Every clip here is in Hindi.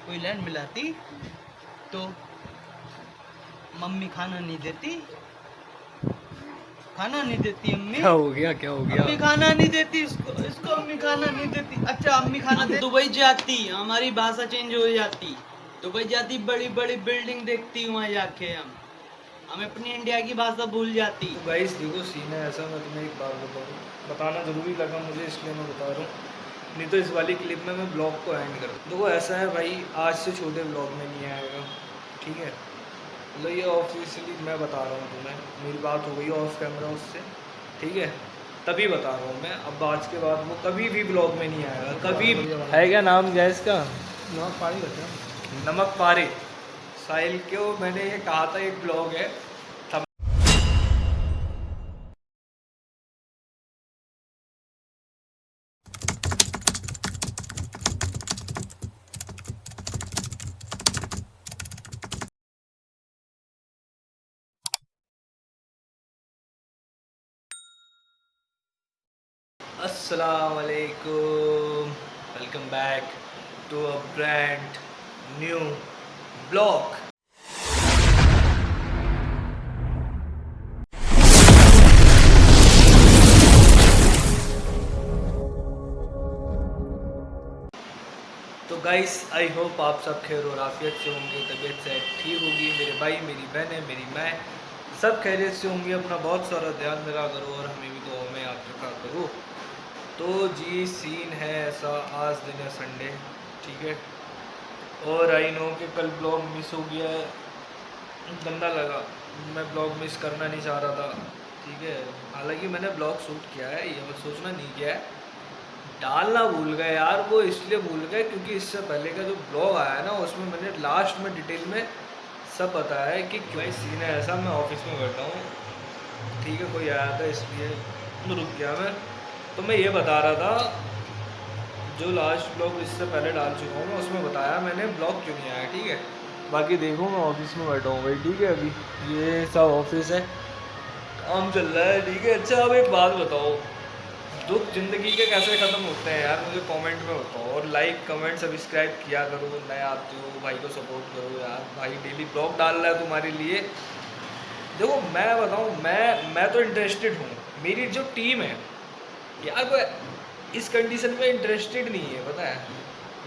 कोई लाइन मिलाती तो मम्मी खाना नहीं देती, खाना नहीं देती अम्मी। क्या हो गया, क्या हो गया? अम्मी खाना नहीं देती, इसको इसको अम्मी खाना नहीं देती। अच्छा अम्मी खाना दे। दुबई जाती, हमारी भाषा चेंज हो जाती। दुबई जाती, बड़ी बड़ी बिल्डिंग देखती, वहाँ जाके हम अपनी इंडिया की भाषा भूल जाती। तो गाइस देखो सीन है ऐसा, मैं तुम्हें एक बात बताऊँ, बताना ज़रूरी लगा मुझे इसलिए मैं बता रहा हूँ, नहीं तो इस वाली क्लिप में मैं ब्लॉग को एंड कर दूँ। देखो ऐसा है भाई, आज से छोटे ब्लॉग में नहीं आएगा, ठीक है। मतलब ये ऑफिशियली मैं बता रहा हूँ तुम्हें, मेरी बात हो गई ऑफ कैमरा उससे, ठीक है, तभी बता रहा हूँ मैं। अब आज के बाद वो कभी भी ब्लॉग में नहीं आएगा, कभी भी। है क्या नाम गैस का? नमक पानी करते नमक पारे साहिल। क्यों मैंने ये कहा था, एक ब्लॉग है तब। अस्सलाम वालेकुम, welcome back to a brand new blog. तो गाइस आई होप आप सब खैर और आफियत से होंगे, तबीयत से ठीक होगी, मेरे भाई मेरी बहनें मेरी मैं सब खैरियत से होंगे। अपना बहुत सारा ध्यान रखा करो और हमें भी दुआ में याद रखा करो। तो जी सीन है ऐसा, आज दिन है संडे, ठीक है, और आई नो कि कल ब्लॉग मिस हो गया है, गंदा लगा, मैं ब्लॉग मिस करना नहीं चाह रहा था, ठीक है। हालांकि मैंने ब्लॉग शूट किया है, ये मत सोचना नहीं किया है, डालना भूल गए यार। वो इसलिए भूल गए क्योंकि इससे पहले का जो ब्लॉग आया है ना, उसमें मैंने लास्ट में डिटेल में सब बताया है कि भाई सीन है ऐसा, मैं ऑफिस में बैठा हूँ, ठीक है, कोई आया था इसलिए रुक गया मैं। तो मैं ये बता रहा था, जो लास्ट ब्लॉग इससे पहले डाल चुका हूँ मैं, उसमें बताया मैंने ब्लॉग क्यों नहीं आया, ठीक है। बाकी देखो मैं ऑफिस में बैठा हूँ भाई, ठीक है, अभी ये सब ऑफिस है, काम चल रहा है, ठीक है। अच्छा अब एक बात बताओ, दुख ज़िंदगी के कैसे ख़त्म होते हैं यार, मुझे कमेंट में बताओ, और लाइक कमेंट सब्सक्राइब किया करो, नए आते हो भाई को सपोर्ट करो यार, भाई डेली ब्लॉग डाल रहा है तुम्हारे लिए। देखो मैं बताऊँ, मैं तो इंटरेस्टेड हूँ, मेरी जो टीम है यार वो इस कंडीशन में इंटरेस्टेड नहीं है, पता है।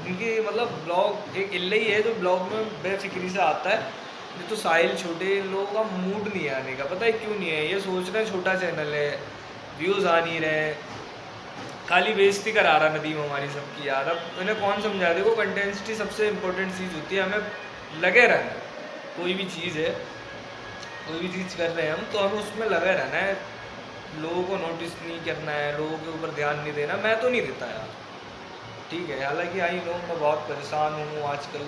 उनकी मतलब ब्लॉग एक इल्ले ही है जो ब्लॉग में बेफिक्री से आता है, नहीं तो साहिल छोटे इन लोगों का मूड नहीं है आने का, पता है क्यों नहीं है। ये सोच रहे हैं छोटा चैनल है, व्यूज़ आ नहीं रहे, खाली बेइज्जती करा रहा नदीम हमारी सबकी यार। अब इन्हें कौन समझा, देखो कंटेंसिटी सबसे इम्पोर्टेंट चीज़ होती है, हमें लगे रहना। कोई भी चीज़ है, कोई भी चीज़ कर रहे हैं हम, तो हमें उसमें लगे रहना है, लोगों को नोटिस नहीं करना है, लोगों के ऊपर ध्यान नहीं देना। मैं तो नहीं देता यार, ठीक है। हालांकि आई नो मैं बहुत परेशान हूँ आजकल,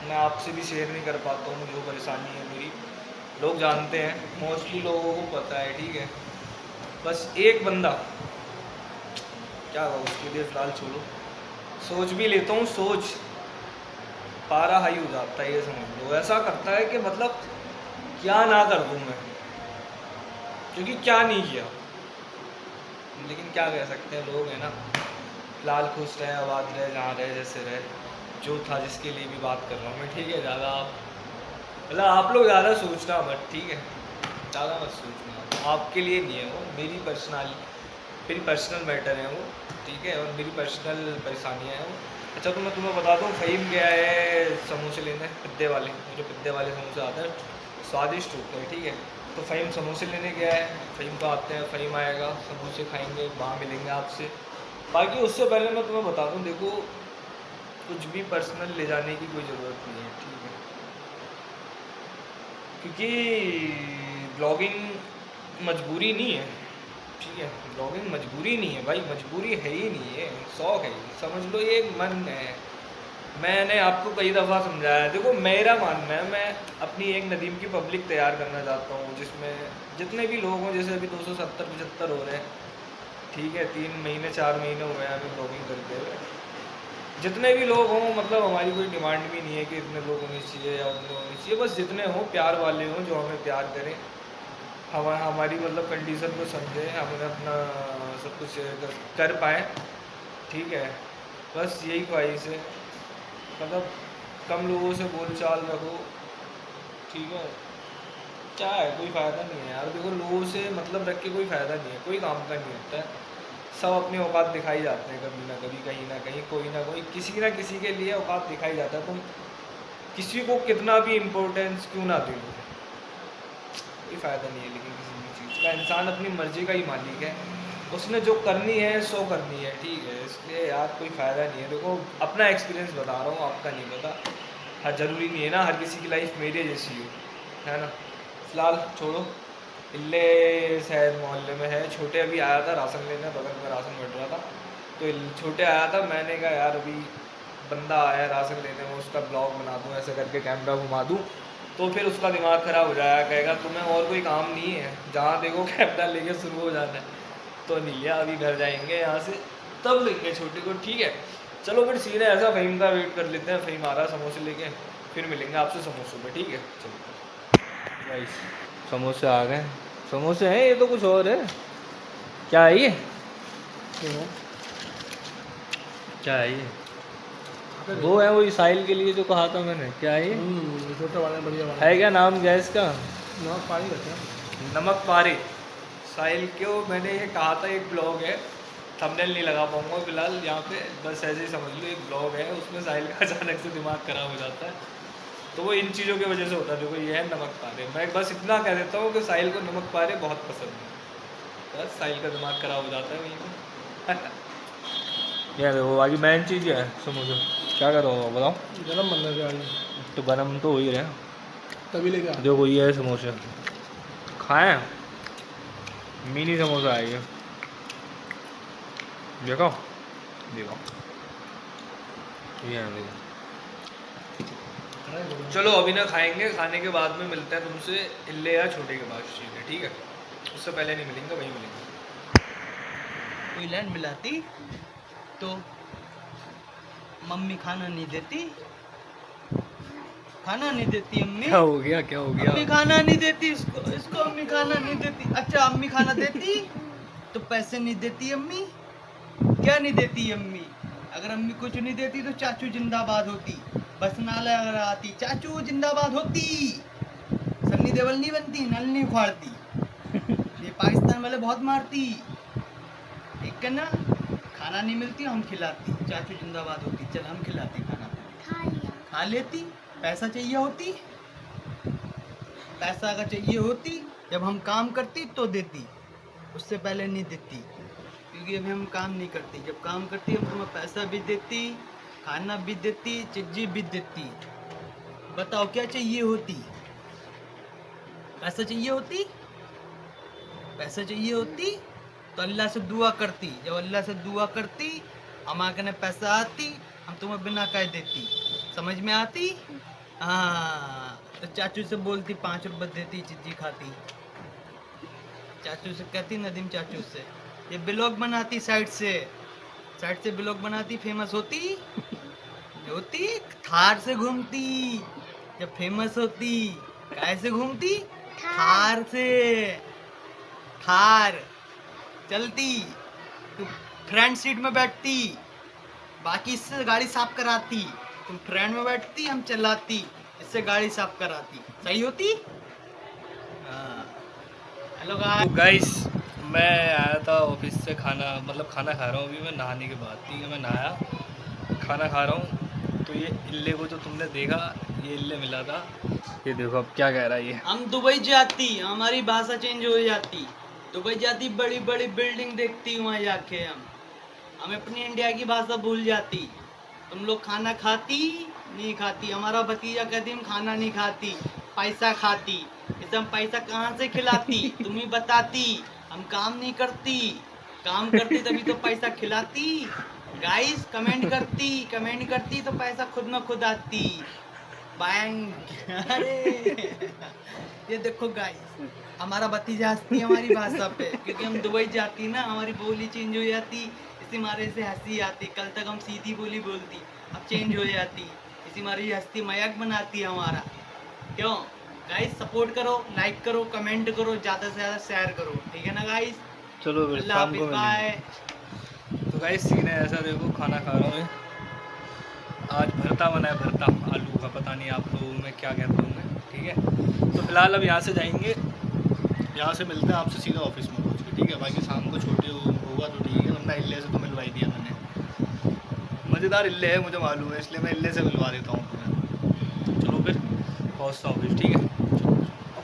मैं आपसे भी शेयर नहीं कर पाता हूँ जो परेशानी है मेरी, लोग जानते हैं, मोस्टली लोगों को पता है, ठीक है। बस एक बंदा, क्या हुआ उसके लिए फ़िलहाल छोड़ो, सोच भी लेता हूँ, सोच पारा हाई हो जाता है, ये समझ लो। ऐसा करता है कि मतलब क्या ना कर दूँ मैं, क्योंकि क्या नहीं किया, लेकिन क्या कह सकते हैं, लोग हैं ना। फिलहाल खुश रहे, आबाद रहे, जहाँ रहे जैसे रहे, जो था जिसके लिए भी बात कर रहा हूँ मैं, ठीक है। ज़्यादा आप मतलब आप लोग ज़्यादा सोचना मत, ठीक है, ज़्यादा मत सोचना, आपके लिए नहीं है वो, मेरी पर्सनल मैटर है वो, ठीक है, और मेरी पर्सनल परेशानियाँ हैं वो। अच्छा तो मैं तुम्हें बता दूँ, फ़हीम गया है समोसे लेने, पिद्दे वाले, मुझे पिद्दे वाले समोसे आते हैं, स्वादिष्ट होते हैं, ठीक है। तो फ़हीम समोसे लेने गया है, फ़हीम को आते हैं, फ़हीम आएगा, समोसे खाएंगे, वहाँ मिलेंगे आपसे। बाकी उससे पहले मैं तुम्हें बता दूँ, देखो कुछ भी पर्सनल ले जाने की कोई ज़रूरत नहीं है, ठीक है, क्योंकि ब्लॉगिंग मजबूरी नहीं है, ठीक है। ब्लॉगिंग मजबूरी नहीं है भाई, मजबूरी है ही नहीं है, शौक है, समझ लो ये एक मन है। मैंने आपको कई दफ़ा समझाया, देखो मेरा मानना है, मैं अपनी एक नदीम की पब्लिक तैयार करना चाहता हूँ, जिसमें जितने भी लोग हों, जैसे अभी 270-75 हो रहे हैं, ठीक है, 3 महीने 4 महीने हो गए हमें ब्लॉगिंग करते हुए। जितने भी लोग हों, मतलब हमारी कोई डिमांड भी नहीं है कि इतने लोग होने चाहिए या उतने होने चाहिए, बस जितने हों प्यार वाले हों, जो हमें प्यार करें, हमारी मतलब कंडीशन को समझें, हमें अपना सब कुछ कर पाएँ, ठीक है। बस यही ख्वाहिश है, मतलब कम लोगों से बोलचाल रखो, ठीक है। क्या है, कोई फ़ायदा नहीं है यार, देखो लोगों से मतलब रख के कोई फ़ायदा नहीं है, कोई काम का नहीं होता है। सब अपनी औकात दिखाई जाते हैं कभी ना कभी, कहीं ना कहीं, कोई ना कोई, किसी ना किसी के लिए औकात दिखाई जाता है। तुम किसी को कितना भी इम्पोर्टेंस क्यों ना दे लो, कोई फ़ायदा नहीं है। लेकिन किसी भी चीज़ का, इंसान अपनी मर्ज़ी का ही मालिक है, उसने जो करनी है सो करनी है, ठीक है। इसलिए यार कोई फ़ायदा नहीं है। देखो अपना एक्सपीरियंस बता रहा हूँ, आपका नहीं पता। हर ज़रूरी नहीं है ना हर किसी की लाइफ मेरे जैसी हो, है ना। फ़िलहाल छोड़ो, इल्ले शायद मोहल्ले में है, छोटे अभी आया था राशन लेने, बगल में राशन बट रहा था, तो छोटे आया था। मैंने कहा यार अभी बंदा आया राशन लेने में, उसका ब्लॉग बना दूँ, ऐसे करके कैमरा घुमा दूँ, तो फिर उसका दिमाग ख़राब हो जाएगा, कहेगा तुम्हें और कोई काम नहीं है, जहाँ देखो कैमरा लेके शुरू हो जाना है। तो नहीं लिया, अभी घर जाएंगे यहाँ से तब लेंगे छोटे को, ठीक है। चलो फिर सीन है ऐसा, फ़हीम का वेट कर लेते हैं, फ़हीम आ रहा है समोसे लेके, फिर मिलेंगे आपसे समोसों पे, ठीक है। चलो गाइस, समोसे आ गए, समोसे हैं, ये तो कुछ और है। क्या है ये, क्या है ये? वो है वही साहिल के लिए जो कहा था मैंने, क्या है ये? छोटा वाला बढ़िया वाला है क्या नाम गैस का? नमक पानी रखते हैं। नमक पारे। साहिल क्यों, मैंने ये कहा था, एक ब्लॉग है, थंबनेल नहीं लगा पाऊंगा फिलहाल यहाँ पे, बस ऐसे ही समझ लो, एक ब्लॉग है, उसमें साहिल का अचानक से दिमाग खराब हो जाता है, तो वो इन चीज़ों की वजह से होता है। देखो ये है नमक पारे, मैं बस इतना कह देता हूँ कि साहिल को नमक पारे बहुत पसंद है, बस साहिल का दिमाग खराब हो जाता है वहीं पर। यार वो बाकी मेन चीज़ क्या है, समोसे क्या करो बताओ। गरम बनने से आज तो गरम तो हो ही रहे हैं, तभी लेके आ। जो वही है समोसे खाएं, मिनी समोसा है ये, देखो देखो ये है, देखो। चलो अभी ना खाएंगे, खाने के बाद में मिलते हैं तुमसे इल्ले या छोटे के पास, ठीक है। उससे पहले नहीं मिलेंगे, वहीं मिलेंगे। कोई लाइन मिलाती तो मम्मी खाना नहीं देती, खाना नहीं देती अम्मी, क्या हो गया, क्या हो गया? अम्मी खाना नहीं देती, इसको अम्मी खाना नहीं देती। अच्छा अम्मी खाना देती तो पैसे नहीं देती अम्मी, क्या नहीं देती अम्मी? अगर अम्मी कुछ नहीं देती तो चाचू जिंदाबाद होती, बस नाला अगर आती चाचू जिंदाबाद होती, सन्नी देओल नहीं बनती, नल नहीं उखाड़ती, ये पाकिस्तान वाले बहुत मारती, ठीक है ना। खाना नहीं मिलती हम खिलाती, चाचू जिंदाबाद होती, चल हम खिलाते खाना, खा लेती। पैसा चाहिए होती, पैसा अगर चाहिए होती जब हम काम करती तो देती, उससे पहले नहीं देती, क्योंकि अभी हम काम नहीं करती। जब काम करती हम तुम्हें पैसा भी देती, खाना भी देती, चीज़ें भी देती। बताओ क्या चाहिए होती? पैसा चाहिए होती, पैसा चाहिए होती तो अल्लाह से दुआ करती, जब अल्लाह से दुआ करती हमारे ने पैसा आती, हम तुम्हें बिना कह देती, समझ में आती? हाँ, तो चाचू से बोलती 5 रुपये देती, चिज्जी खाती, चाचू से कहती, नदीम चाचू से, ये ब्लॉग बनाती साइड से ब्लॉग बनाती, फेमस होती होती थार से घूमती, जब फेमस होती कैसे घूमती? थार से, थार चलती, तुम फ्रंट सीट में बैठती, बाकी इससे गाड़ी साफ कराती, तुम फ्रंट में बैठती हम चलाती, इससे गाड़ी साफ कराती, सही होती? हेलो तो गाइस मैं आया था ऑफिस से, खाना मतलब खाना खा रहा हूँ अभी मैं, नहाने के बाद, ठीक है। मैं नहाया, खाना खा रहा हूँ, तो ये इल्ले को जो तुमने देखा, ये इल्ले मिला था, ये देखो अब क्या कह रहा है ये। हम दुबई जाती, हमारी भाषा चेंज हो जाती, दुबई जाती, बड़ी बड़ी बिल्डिंग देखती, वहाँ जाके हम अपनी इंडिया की भाषा भूल जाती। तुम लोग खाना खाती नहीं खाती, हमारा भतीजा कहती हम खाना नहीं खाती, पैसा खाती, इसे हम पैसा कहाँ से खिलाती? तुम ही बताती, हम काम नहीं करती, काम करती तभी तो पैसा खिलाती। गाइस कमेंट करती तो पैसा खुद में खुद आती, बैंग। अरे ये देखो गाइस, हमारा भतीजा हंसती है हमारी भाषा पे, क्योंकि हम दुबई जाती ना, हमारी बोली चेंज हो जाती, इसी मारे से हंसी आती। कल तक हम सीधी बोली बोलती, अब चेंज हो जाती, इसी मारे हंसती मजाक बनाती है हमारा। क्यों गाइस? सपोर्ट करो, लाइक करो, कमेंट करो, ज़्यादा से ज़्यादा शेयर करो, ठीक है ना गाइस? चलो फिर शाम को बाय। मिलेंगे। तो गाइस सीन है ऐसा, देखो खाना खा रहा हूँ मैं, आज भरता बना है, भरता आलू का, पता नहीं आप लोगों में क्या कहता हूँ मैं, ठीक है। तो फिलहाल अब यहाँ से जाएंगे, यहाँ से मिलते हैं आपसे सीधा ऑफिस में पहुँच के, ठीक है। बाकी शाम को छोटे होगा तो ठीक है, वरना इल्ले से तो मिलवा ही दिया मैंने। मज़ेदार इल्ले है मुझे मालूम है, इसलिए मैं इल्ले से मिलवा देता हूँ तुम्हें। चलो फिर पहुँचता हूँ ऑफिस, ठीक है।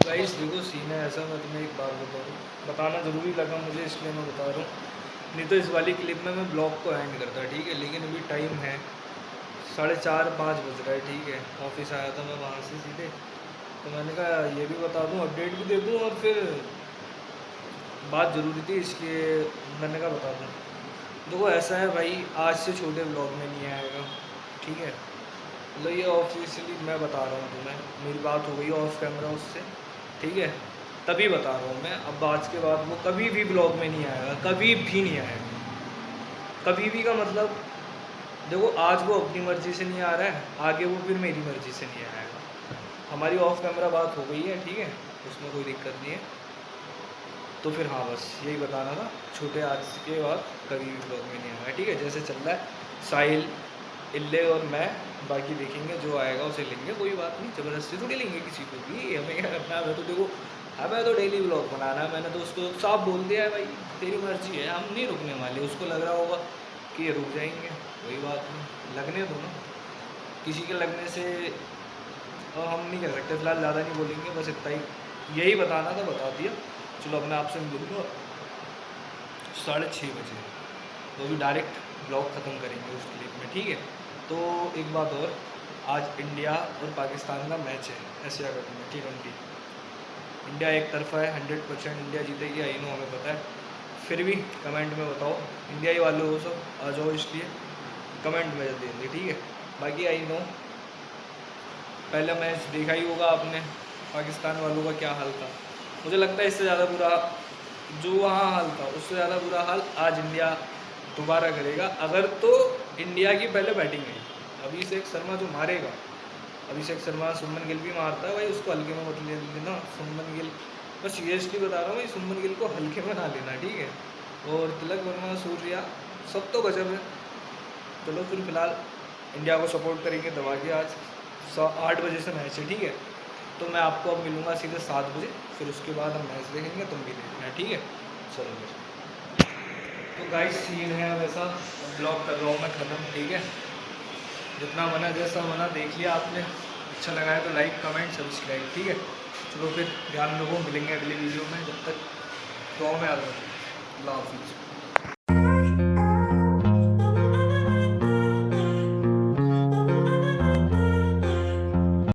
गाइस देखो सीन है ऐसा, मैं तुम्हें एक बात बताना ज़रूरी लगा मुझे, इसलिए मैं बता रहा हूँ। नहीं तो इस वाली क्लिप में मैं ब्लॉग को एंड करता, ठीक है। लेकिन अभी टाइम है 4:30-5 बज रहा है, ठीक है। ऑफिस आया था मैं वहाँ से सीधे, तो मैंने कहा ये भी बता दूँ, अपडेट भी दे दूँ, और फिर बात ज़रूरी थी इसलिए मैंने कहा बता दूँ। देखो ऐसा है भाई, आज से छोटे ब्लॉग में नहीं आएगा, ठीक है। मतलब ये ऑफिशियली मैं बता रहा हूँ तुम्हें, मेरी बात हो गई ऑफ कैमरा उससे, ठीक है। तभी बता रहा हूँ मैं, अब आज के बाद वो कभी भी ब्लॉग में नहीं आएगा, कभी भी नहीं आएगा। कभी भी का मतलब देखो, आज वो अपनी मर्ज़ी से नहीं आ रहा है, आगे वो फिर मेरी मर्ज़ी से नहीं आएगा। हमारी ऑफ कैमरा बात हो गई है, ठीक है, उसमें कोई दिक्कत नहीं है। तो फिर हाँ बस यही बताना था, छोटे आज के बाद कभी भी ब्लॉग में नहीं आएगा, ठीक है। जैसे चल रहा है साहिल, इल्ले और मैं, बाकी देखेंगे जो आएगा उसे लेंगे, कोई बात नहीं, ज़बरदस्ती थोड़ी लेंगे किसी को भी, हमें क्या करना है। तो देखो हमें तो डेली ब्लॉग बनाना है, मैंने तो उसको साफ बोल दिया है भाई, तेरी मर्जी है, हम नहीं रुकने वाले। उसको लग रहा होगा कि ये रुक जाएंगे, कोई बात नहीं, लगने दो ना, किसी के लगने से और हम नहीं कर सकते। फिलहाल ज़्यादा नहीं बोलेंगे, बस इतना ही, यही बताना था, बता दिया। चलो अपने आपसे मिलूँगा 6:30 बजे, तो भी डायरेक्ट ब्लॉग ख़त्म करेंगे उस क्लिप में, ठीक है। तो एक बात और, आज इंडिया और पाकिस्तान का मैच है एशिया कप में T20। इंडिया एक तरफा है, 100% इंडिया जीतेगी, आई नो, हमें पता है। फिर भी कमेंट में बताओ, इंडिया ही वाले हो सब, आ जाओ, इसलिए कमेंट में देंगे, ठीक है। बाकी आई नो पहला मैच देखा ही होगा आपने, पाकिस्तान वालों का क्या हाल था। मुझे लगता है इससे ज़्यादा बुरा जो वहाँ हाल था, उससे ज़्यादा बुरा हाल आज इंडिया दोबारा करेगा, अगर तो इंडिया की पहले बैटिंग आई। अभिषेक शर्मा जो मारेगा, अभिषेक शर्मा सुमन गिल भी मारता है भाई, उसको हल्के में मत ले लेना। सुमन गिल, बस सीरियसली बता रहा हूँ भाई, सुमन गिल को हल्के में ना लेना, ठीक है। और तिलक वर्मा, सूर्या, सब तो गजब है। चलो फिर फिलहाल इंडिया को सपोर्ट करेंगे दबा के। आज 8 बजे से मैच है, ठीक है। तो मैं आपको अब मिलूँगा सीधे 7 बजे, फिर उसके बाद हम मैच देखेंगे, तुम भी देखना, ठीक है। चलो फिर, तो गाइस सीन है वैसा, ब्लॉग कर रहा हूँ मैं ख़त्म, ठीक है। जितना बना जैसा बना देख लिया आपने, अच्छा लगा है तो लाइक कमेंट सब्सक्राइब, ठीक है। चलो फिर ध्यान रखो, मिलेंगे अगली वीडियो में, जब तक गाँव में आ जाओ। अल्लाह हाफिज़।